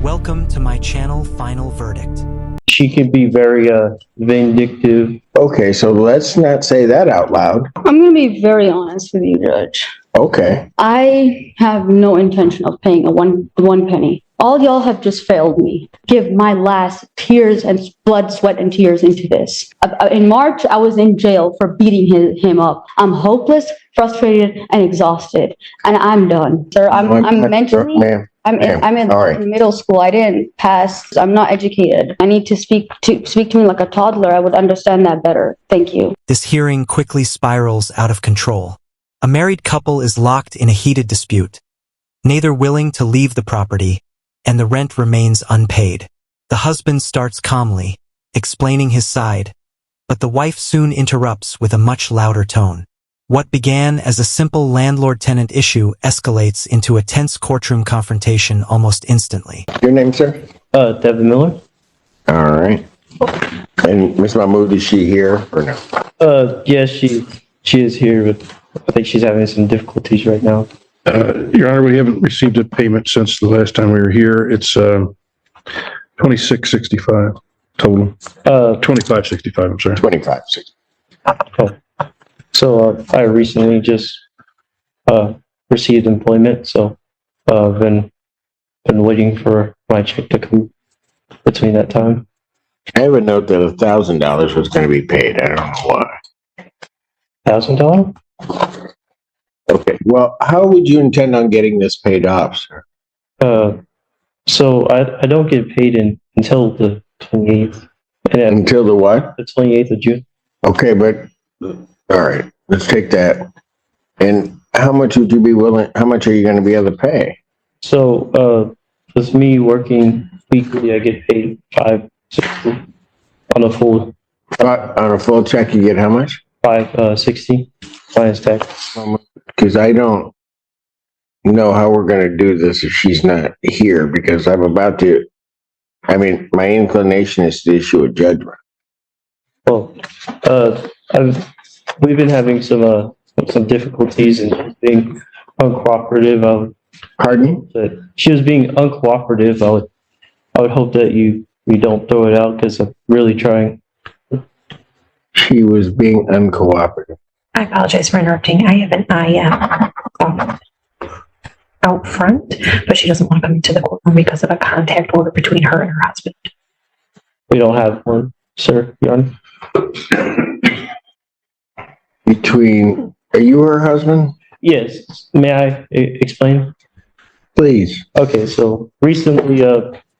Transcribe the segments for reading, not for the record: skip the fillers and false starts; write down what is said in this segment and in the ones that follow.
Welcome to my channel, Final Verdict. She can be very vindictive. Okay, so let's not say that out loud. I'm going to be very honest with you, Judge. Okay. I have no intention of paying one penny. All y'all have just failed me. Give my last tears and blood, sweat, and tears into this. In March, I was in jail for beating him up. I'm hopeless, frustrated, and exhausted, and I'm done. Sir, I'm mentally... I'm in middle school. I didn't pass. I'm not educated. I need to speak to me like a toddler. I would understand that better. Thank you. This hearing quickly spirals out of control. A married couple is locked in a heated dispute, neither willing to leave the property, and the rent remains unpaid. The husband starts calmly, explaining his side, but the wife soon interrupts with a much louder tone. What began as a simple landlord-tenant issue escalates into a tense courtroom confrontation almost instantly. Your name, sir? Devin Miller. All right. And Miss Mahmood, is she here or no? Yes, she is here, but I think she's having some difficulties right now. Your Honor, we haven't received a payment since the last time we were here. It's $26.65 total. $25.65. I'm sorry. 25.60. Oh. So I recently just received employment, so I've been waiting for my check to come between that time. I have a note that $1,000 was going to be paid. I don't know why. $1,000? Okay. Well, how would you intend on getting this paid off, sir? So I don't get paid until the 28th. Until the what? The 28th of June. Okay, but all right, let's take that. And how much would you be willing? How much are you going to be able to pay? So with me working weekly, I get paid $5.60 on a full. On a full check, you get how much? $5.60 minus tax. Because I don't know how we're going to do this if she's not here, because I'm about to. I mean, my inclination is to issue a judgment. Well, we've been having some difficulties in being uncooperative. Pardon? That she was being uncooperative. I would hope that you don't throw it out because I'm really trying. She was being uncooperative. I apologize for interrupting. I have an IM out front, but she doesn't want to come into the courtroom because of a contact order between her and her husband. We don't have one, sir, Your Honor. Are you her husband? Yes. May I explain? Please. Okay, so recently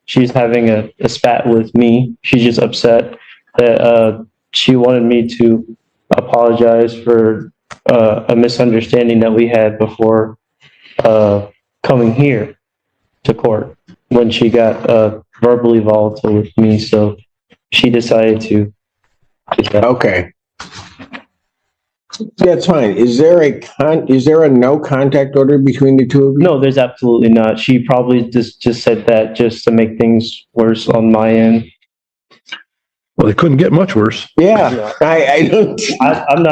she's having a spat with me. She's just upset that she wanted me to apologize for a misunderstanding that we had before coming here to court when she got verbally volatile with me. So she decided to. Okay. That's fine. Is there a no contact order between the two of you? No, there's absolutely not. She probably just said that just to make things worse on my end. Well, it couldn't get much worse. Yeah. I don't. I'm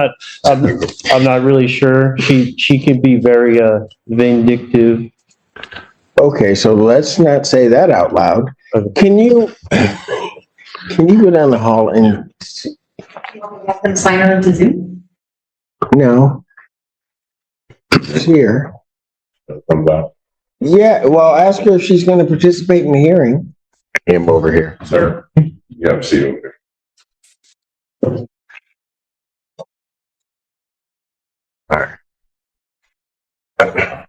not really sure. She can be very vindictive. Okay, so let's not say that out loud. Okay. Can you go down the hall and Have them sign her into Zoom? no? It's here. Yeah, well, ask her if she's going to participate in the hearing. Him over here. Sir, you have a seat over there. All right.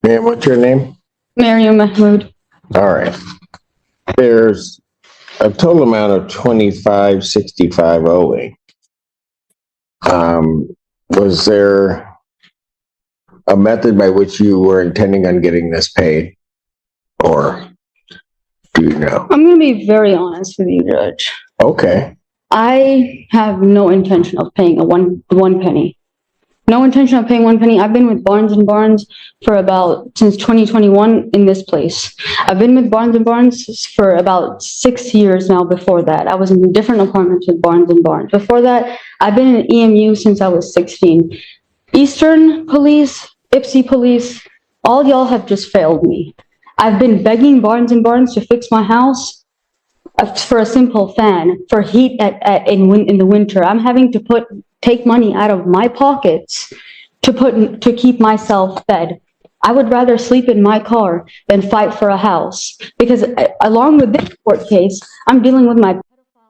Ma'am, what's your name? Mariam Mahmood. All right. There's a total amount of $25.65 owing. Was there a method by which you were intending on getting this paid? Or do you know? I'm going to be very honest with you, Judge. Okay. I have no intention of paying one penny. No intention of paying one penny. I've been with Barnes & Barnes since 2021 in this place. I've been with Barnes & Barnes for about 6 years now. Before that, I was in different apartments with Barnes & Barnes. Before that, I've been in EMU since I was 16. Eastern Police, Ipsy Police, all y'all have just failed me. I've been begging Barnes and Barnes to fix my house for a simple fan, for heat in the winter. I'm having to take money out of my pockets to keep myself fed. I would rather sleep in my car than fight for a house, because along with this court case, I'm dealing with my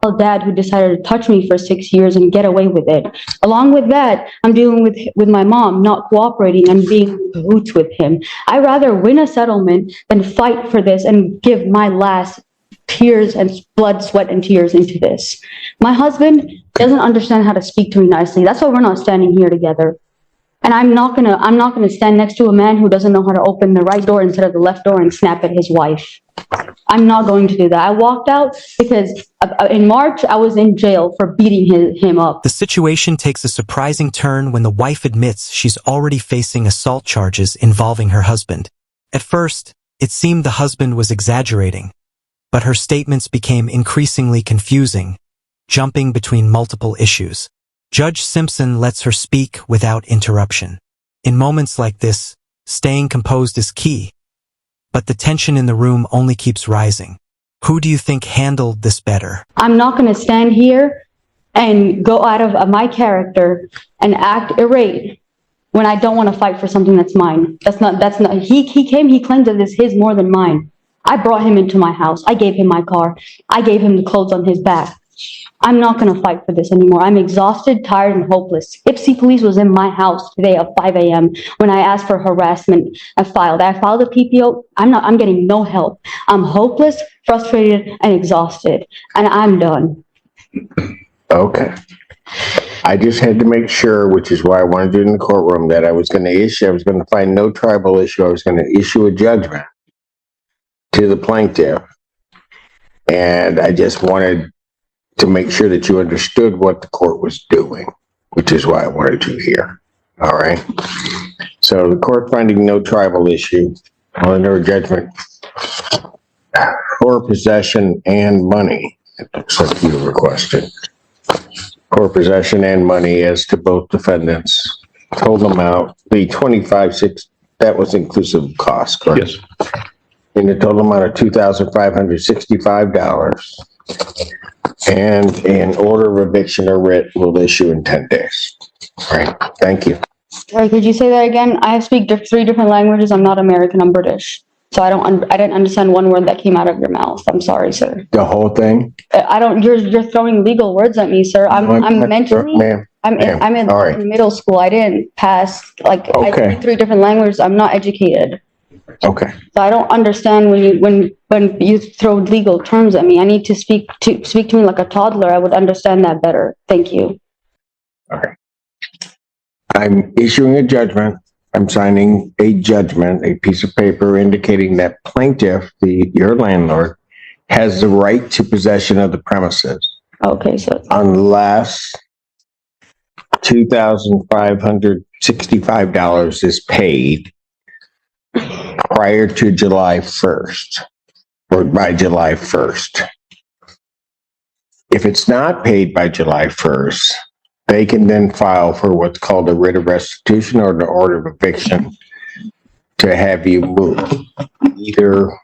pedophile dad who decided to touch me for 6 years and get away with it. Along with that, I'm dealing with my mom not cooperating and being in cahoots with him. I'd rather win a settlement than fight for this and give my last tears and blood, sweat, and tears into this. My husband doesn't understand how to speak to me nicely. That's why we're not standing here together. And I'm not gonna stand next to a man who doesn't know how to open the right door instead of the left door and snap at his wife. I'm not going to do that. I walked out because in March, I was in jail for beating him up. The situation takes a surprising turn when the wife admits she's already facing assault charges involving her husband. At first, it seemed the husband was exaggerating, but her statements became increasingly confusing, jumping between multiple issues. Judge Simpson lets her speak without interruption. In moments like this, staying composed is key, but the tension in the room only keeps rising. Who do you think handled this better? I'm not going to stand here and go out of my character and act irate when I don't want to fight for something that's mine. That's not, he claims that it's his more than mine. I brought him into my house. I gave him my car. I gave him the clothes on his back. I'm not going to fight for this anymore. I'm exhausted, tired, and hopeless. Ipsy Police was in my house today at 5 a.m. when I asked for harassment. I filed a PPO. I'm getting no help. I'm hopeless, frustrated, and exhausted, and I'm done. Okay. I just had to make sure, which is why I wanted to do it in the courtroom, that I was going to find no tribal issue. I was going to issue a judgment to the plaintiff. And I just wanted to make sure that you understood what the court was doing, which is why I wanted you here. All right. So the court finding no tribal issue on their judgment for possession and money. It looks like you requested for possession and money as to both defendants. Total amount, the 25,600, that was inclusive of cost, correct? Yes. In the total amount of $2,565. And an order of eviction or writ will issue in 10 days. All right, thank you. Sorry, could you say that again? I speak 3 different languages. I'm not American. I'm British. So I didn't understand one word that came out of your mouth. I'm sorry, sir. The whole thing? You're throwing legal words at me, sir. I'm mentally, Ma'am, I'm in all right. middle school. I didn't pass, I speak 3 different languages. I'm not educated. Okay. So I don't understand when you throw legal terms at me. I need to speak to me like a toddler. I would understand that better. Thank you. All right. I'm issuing a judgment. I'm signing a judgment, a piece of paper indicating that plaintiff, your landlord, has the right to possession of the premises. Okay, so unless $2,565 is paid prior to July 1st or by July 1st. If it's not paid by July 1st, they can then file for what's called a writ of restitution or the order of eviction to have you move. Either at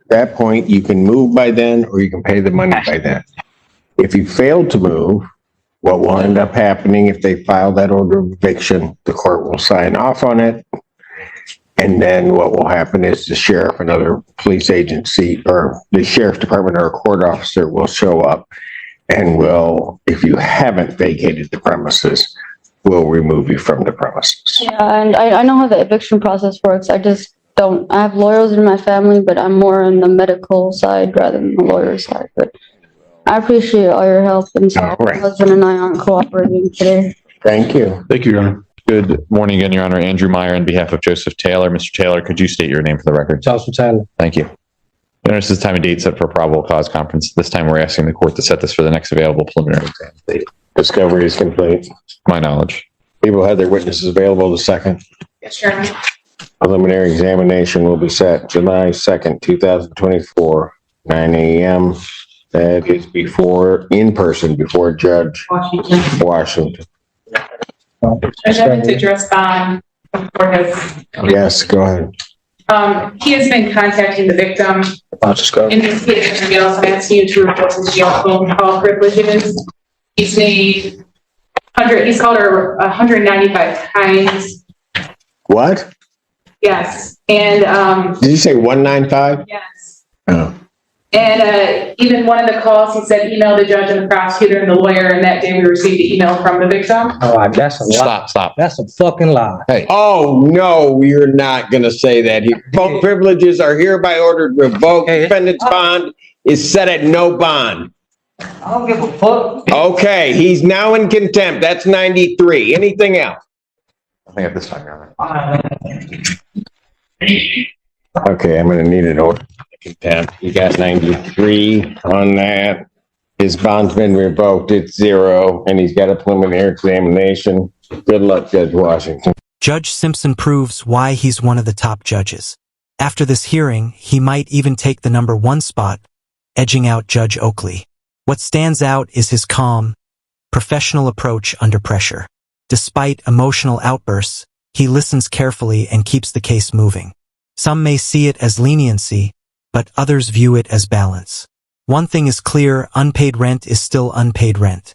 that point, you can move by then or you can pay the money by then. If you fail to move, what will end up happening if they file that order of eviction, the court will sign off on it. And then what will happen is the sheriff, another police agency, or the sheriff's department or a court officer will show up and will, if you haven't vacated the premises, will remove you from the premises. yeah, and I know how the eviction process works. I just don't. I have lawyers in my family, but I'm more on the medical side rather than the lawyer side. But I appreciate all your help, and so All right. my husband and I aren't cooperating today. Thank you. Thank you, Your Honor. Good morning again, Your Honor. Andrew Meyer on behalf of Joseph Taylor. Mr. Taylor, could you state your name for the record? Joshua Taylor. Thank you. Your Honor, this is time and date set for a probable cause conference. This time we're asking the court to set this for the next available preliminary exam. Discovery is complete. To my knowledge. People had their witnesses available the second. Yes, Your Honor. Preliminary examination will be set July 2nd, 2024, 9 a.m. That is in person, before Judge Washington. Judge Evans addressed bond for his. Yes, go ahead. He has been contacting the victim. In this case, I'm also asking you to report his jail phone call privileges. He's called her 195 times. What? Yes. And, Did you say 195? yes. Oh. And even one of the calls, he said, email the judge and the prosecutor and the lawyer, and that day we received the email from the victim. Oh, that's a lie. Stop. That's a fucking lie. Hey, Oh, no, you're not gonna say that. Both privileges are hereby ordered revoked. Defendant's bond is set at no bond. I don't give a fuck. Okay, he's now in contempt. That's 93. Anything else? I think at this time, Your Honor. Okay, I'm gonna need an order of contempt. You got 93 on that. His bond's been revoked. It's 0, and he's got a preliminary examination. Good luck, Judge Washington. Judge Simpson proves why he's one of the top judges. After this hearing, he might even take the number 1 spot, edging out Judge Oakley. What stands out is his calm, professional approach under pressure. Despite emotional outbursts, he listens carefully and keeps the case moving. Some may see it as leniency, but others view it as balance. One thing is clear, unpaid rent is still unpaid rent.